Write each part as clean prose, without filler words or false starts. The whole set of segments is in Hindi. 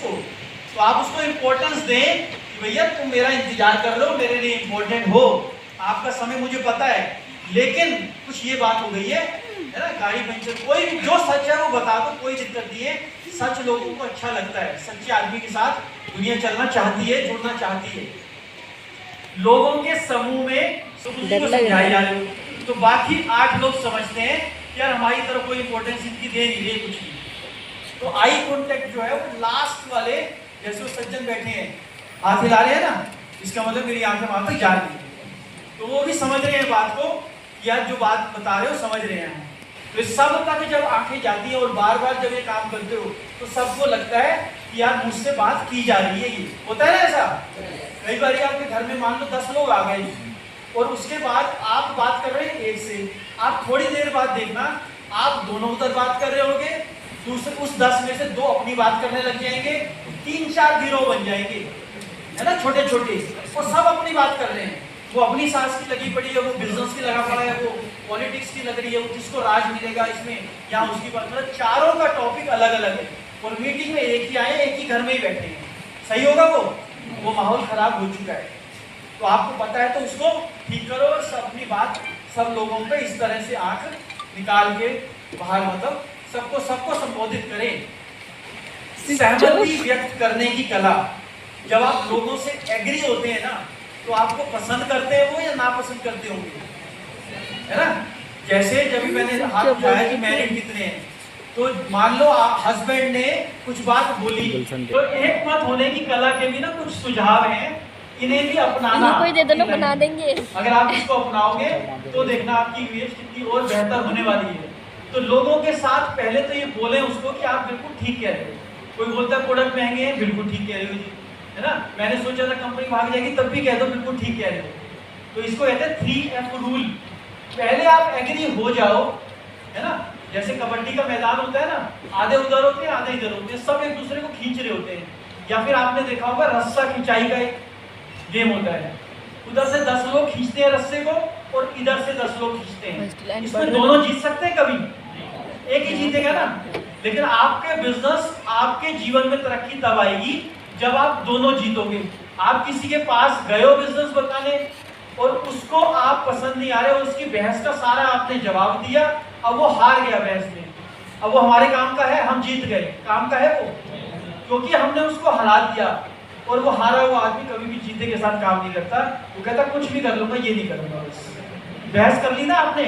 उसको, तो आप उसको इम्पोर्टेंस दें कि भैया तुम मेरा इंतजार कर रहे हो, मेरे लिए इम्पोर्टेंट हो, आपका समय मुझे पता है। लेकिन कुछ ये बात हो गई है ना, गाड़ी पंचर, कोई भी जो सच है वो बता दो, कोई दिक्कत नहीं है। सच लोगों को अच्छा लगता है, सच्चे आदमी के साथ दुनिया चलना चाहती है, जुड़ना चाहती है। लोगों के समूह में समझाई जा रही हो तो बाकी 8 लोग समझते हैं कि यार हमारी तरफ कोई इंपॉर्टेंस इनकी दे नहीं रही कुछ नहीं। तो आई कांटेक्ट जो है वो लास्ट वाले, जैसे वो सज्जन बैठे हैं हाथ हिला रहे हैं ना, इसका मतलब मेरी आंखें वहां तक जा रही है, तो वो भी समझ रहे हैं बात को, यार जो बात बता रहे हो समझ रहे हैं। तो सब तक जब आंखें जाती हैं और बार बार जब ये काम करते हो तो सबको लगता है कि यार मुझसे बात की जा रही है। ये होता है ना ऐसा, कई बार आपके घर में मान लो 10 लोग आ गए और उसके बाद आप बात कर रहे हैं एक से, आप थोड़ी देर बाद देखना आप दोनों उधर बात कर रहे होंगे, दूसरे उस 10 में से 2 अपनी बात करने लग जाएंगे, 3-4 गिरोह बन जाएंगे, है ना, छोटे छोटे, और सब अपनी बात कर रहे हैं। वो अपनी सांस की लगी पड़ी है, वो बिजनेस की लगा पड़ा है, वो पॉलिटिक्स की लग रही है, वो किसको राज मिलेगा इसमें, या उसकी बात, मतलब चारों का टॉपिक अलग अलग है और मीटिंग में एक ही आए, एक ही घर में ही बैठे हैं। सही होगा वो माहौल खराब हो चुका है। तो आपको पता है तो उसको ठीक करो और सब अपनी बात सब लोगों पे इस तरह से आंख निकाल के बाहर, मतलब सबको संबोधित करें। सहमति व्यक्त करने की कला, जब आप लोगों से एग्री होते हैं ना तो आपको पसंद करते हैं वो या नापसंद करते होंगे, है ना। जैसे जब भी मैंने हाथ उठाया कि मैरिड कितने हैं, तो मान लो हस्बैंड ने कुछ बात बोली, तो एक मत होने की कला के भी ना कुछ सुझाव हैं, इन्हें भी अपनाना, कोई दे दो ना, बना देंगे। अगर आप इसको अपनाओगे तो देखना आपकी इमेज कितनी और बेहतर होने वाली है। तो लोगों के साथ पहले तो ये बोले उसको कि आप बिल्कुल ठीक कह रहे हो। कोई बोलता है प्रोडक्ट महंगे हैं, बिल्कुल ठीक कह रहे हो जी, है ना, मैंने सोचा था कंपनी भाग जाएगी, तब भी कह दो बिल्कुल ठीक कह रहे हो। तो इसको कहते हैं 3F रूल। पहले आप एग्री हो जाओ, है ना, जैसे कबड्डी का मैदान होता है ना, आधे उधर होते हैं आधे इधर होते हैं, सब एक दूसरे को खींच रहे होते हैं। या फिर आपने देखा होगा रस्सा खिंचाई का एक गेम होता है, उधर से 10 लोग खींचते हैं रस्से को और इधर से 10 लोग खींचते हैं, इसमें दोनों जीत सकते हैं कभी, एक ही जीतेगा ना। लेकिन आपके बिजनेस, आपके जीवन में तरक्की तब आएगी जब आप दोनों जीतोगे। आप किसी के पास गए हो बिजनेस बताने और उसको आप पसंद नहीं आ रहे, उसकी बहस का सारा आपने जवाब दिया, अब वो हार गया बहस में, अब वो हमारे काम का है, हम जीत गए, काम का है वो, क्योंकि हमने उसको हरा दिया। और वो हारा हुआ आदमी कभी भी जीते के साथ काम नहीं करता, वो कहता कुछ भी कर लूंगा, ये नहीं करूंगा, बस बहस कर ली ना आपने,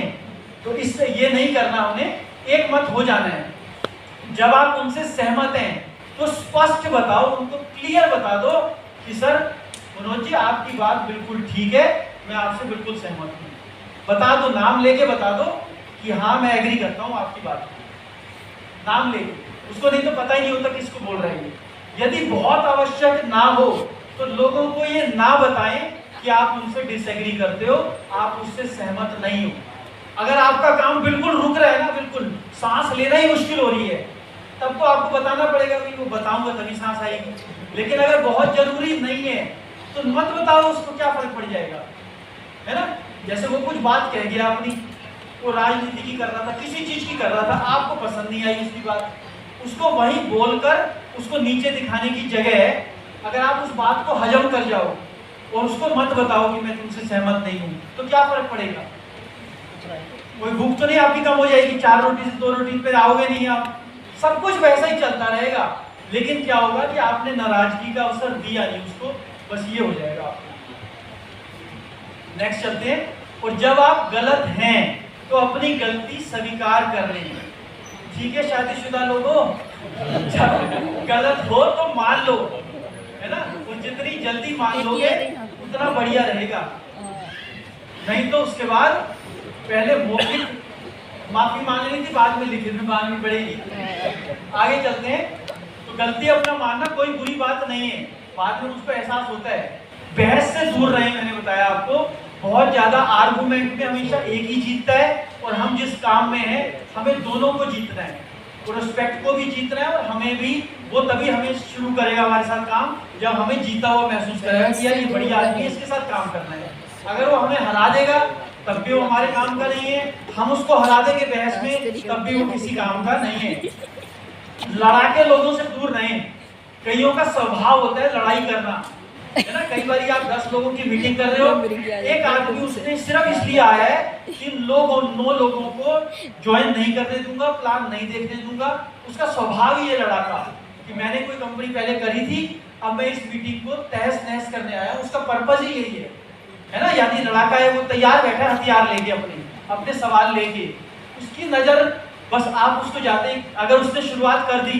तो इससे ये नहीं करना, हमने एक मत हो जाना है। जब आप उनसे सहमत हैं तो स्पष्ट बताओ, उनको क्लियर बता दो कि सर मनोज जी आपकी बात बिल्कुल ठीक है, मैं आपसे बिल्कुल सहमत हूँ। बता दो, नाम लेके बता दो कि हाँ मैं एग्री करता हूँ आपकी बात, नाम लेके। उसको नहीं तो पता ही नहीं होता किसको बोल रहे हैं। यदि बहुत आवश्यक ना हो तो लोगों को ये ना बताएं कि आप उनसे डिसएग्री करते हो, आप उससे सहमत नहीं हो। अगर आपका काम बिल्कुल रुक रहा है ना, बिल्कुल सांस लेना ही मुश्किल हो रही है, तब तो आपको बताना पड़ेगा कि वो बताऊंगा तभी सांस आएगी। लेकिन अगर बहुत जरूरी नहीं है तो मत बताओ, उसको क्या फर्क पड़ जाएगा, है ना। जैसे वो कुछ बात कह गया अपनी, वो राजनीति की कर रहा था, किसी चीज की कर रहा था, आपको पसंद नहीं आई उसकी बात, उसको वहीं बोलकर उसको नीचे दिखाने की जगह अगर आप उस बात को हजम कर जाओ और उसको मत बताओ कि मैं तुमसे सहमत नहीं हूं, तो क्या फर्क पड़ेगा। कोई भूख तो नहीं आपकी कम हो जाएगी, 4 रोटी से 2 रोटी पे आओगे नहीं आप, सब कुछ वैसा ही चलता रहेगा। लेकिन क्या होगा कि आपने नाराजगी का अवसर दिया नहीं उसको, बस ये हो जाएगा आपको। नेक्स्ट चलते हैं। और जब आप गलत हैं तो अपनी गलती स्वीकार कर लें। ठीक है शादीशुदा लोगों, जब गलत हो तो मान लो, है ना, और जितनी जल्दी मान लोगे उतना बढ़िया रहेगा। नहीं तो उसके बाद पहले मौखिक माफी मांग ली थी, बाद में लिखित में मांगनी पड़ेगी। आगे चलते हैं। तो गलती अपना मानना कोई बुरी बात नहीं है, बाद में उसको एहसास होता है। बहस से दूर रहें, मैंने बताया आपको, बहुत ज्यादा आर्गुमेंट में हमेशा एक ही जीतता है, और हम जिस काम में हैं हमें दोनों को जीतना है, प्रोस्पेक्ट को भी जीतना है और हमें भी। वो तभी हमें शुरू करेगा हमारे साथ काम जब हमें जीता हुआ महसूस करेगा कि यार ये बढ़िया आदमी है, इसके साथ काम करना है। अगर वो हमें हरा देगा तब भी वो हमारे काम का नहीं है, हम उसको हरा देंगे बहस में तब भी वो किसी काम का नहीं है। लड़ाके लोगों से दूर रहें। कईयों का स्वभाव होता है लड़ाई करना, है ना। कई बार आप 10 लोगों की मीटिंग कर रहे हो, एक आदमी उसने सिर्फ इसलिए आया है कि 9 लोगों को ज्वाइन नहीं करने दूंगा, प्लान नहीं देखने दूंगा। उसका स्वभाव ही है लड़ाका कि मैंने कोई कंपनी पहले करी थी, अब मैं इस मीटिंग को तहस नहस करने आया हूं। उसका पर्पज ही यही है ना। यानी लड़ाका है, वो तैयार बैठा है हथियार लेके, अपने सवाल लेके। उसकी नजर बस आप उसको जाते ही, अगर उसने शुरुआत कर दी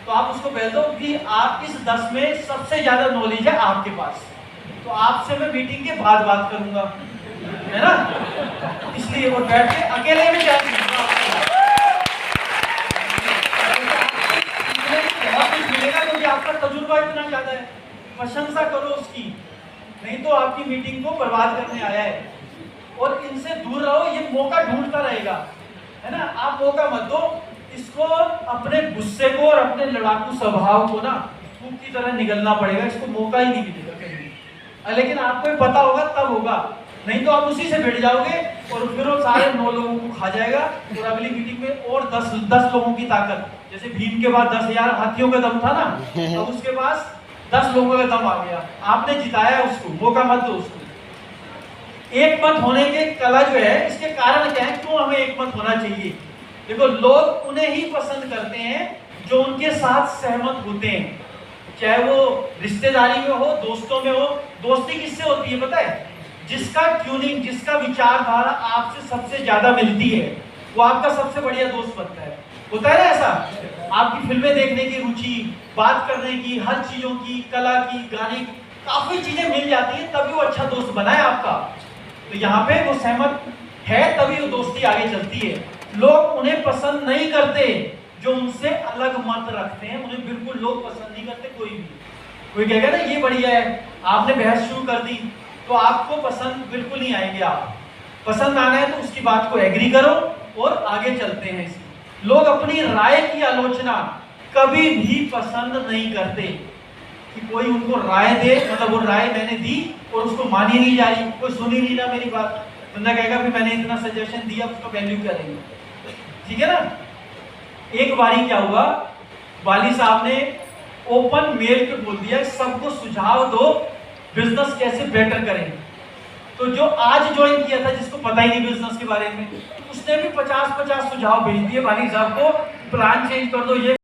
तो आप उसको कह दो कि आप इस 10 में सबसे ज्यादा नॉलेज है आपके पास, तो आपसे मैं मीटिंग के बाद बात करूंगा, है ना। इसलिए वो बैठ के अकेले में बहुत कुछ मिलेगा क्योंकि आपका तजुर्बा इतना ज्यादा है। प्रशंसा करो उसकी, नहीं तो आपकी मीटिंग को बर्बाद करने आया है। और इनसे दूर रहो, ये मौका ढूंढता रहेगा, है ना। आप मौका मत दो इसको। अपने गुस्से को और अपने लड़ाकू स्वभाव को ना धूप की तरह निगलना पड़ेगा, इसको मौका ही नहीं मिलेगा कहीं। लेकिन आपको पता होगा तब होगा, नहीं तो आप उसी से भिड़ जाओगे और फिर वो सारे 9 लोगों को खा जाएगा। और अगली मीटिंग में और 10 लोगों की ताकत, जैसे भीम के बाद 10,000 हाथियों का दम था ना, अब उसके पास 10 लोगों का दम आ गया। आपने जिताया उसको, मौका मत दो उसको। एक मत होने के कला जो है, इसके कारण क्या है, क्यों हमें एक मत होना चाहिए। देखो, लोग उन्हें ही पसंद करते हैं जो उनके साथ सहमत होते हैं, चाहे वो रिश्तेदारी में हो, दोस्तों में हो। दोस्ती किससे होती है पता है? जिसका ट्यूनिंग, जिसका विचारधारा आपसे सबसे ज्यादा मिलती है, वो आपका सबसे बढ़िया दोस्त बनता है। होता है ना ऐसा? आपकी फिल्में देखने की रुचि, बात करने की, हर चीजों की, कला की, गाने की, काफी चीजें मिल जाती है, तभी वो अच्छा दोस्त बना है आपका। तो यहाँ पे वो सहमत है, तभी वो दोस्ती आगे चलती है। लोग उन्हें पसंद नहीं करते जो उनसे अलग मत रखते हैं, उन्हें बिल्कुल लोग पसंद नहीं करते। कोई कहेगा ना ये बढ़िया है, आपने बहस शुरू कर दी तो आपको पसंद बिल्कुल नहीं आएंगे। आप पसंद आना है तो उसकी बात को एग्री करो और आगे चलते हैं। लोग अपनी राय की आलोचना कभी भी पसंद नहीं करते कि कोई उनको राय दे, मतलब वो राय मैंने दी और उसको मानी नहीं जा रही, कोई सुनी नहीं ना मेरी बात। बंदा कहेगा फिर मैंने इतना सजेशन दिया, उसका वैल्यू क्या रहेगी, ठीक है ना। एक बारी क्या हुआ, वाली साहब ने ओपन मेल पे बोल दिया सबको सुझाव दो बिजनेस कैसे बेटर करें। तो जो आज ज्वाइन किया था, जिसको पता ही नहीं बिजनेस के बारे में, उसने भी 50-50 सुझाव भेज दिए वाली साहब को, प्लान चेंज कर दो, ये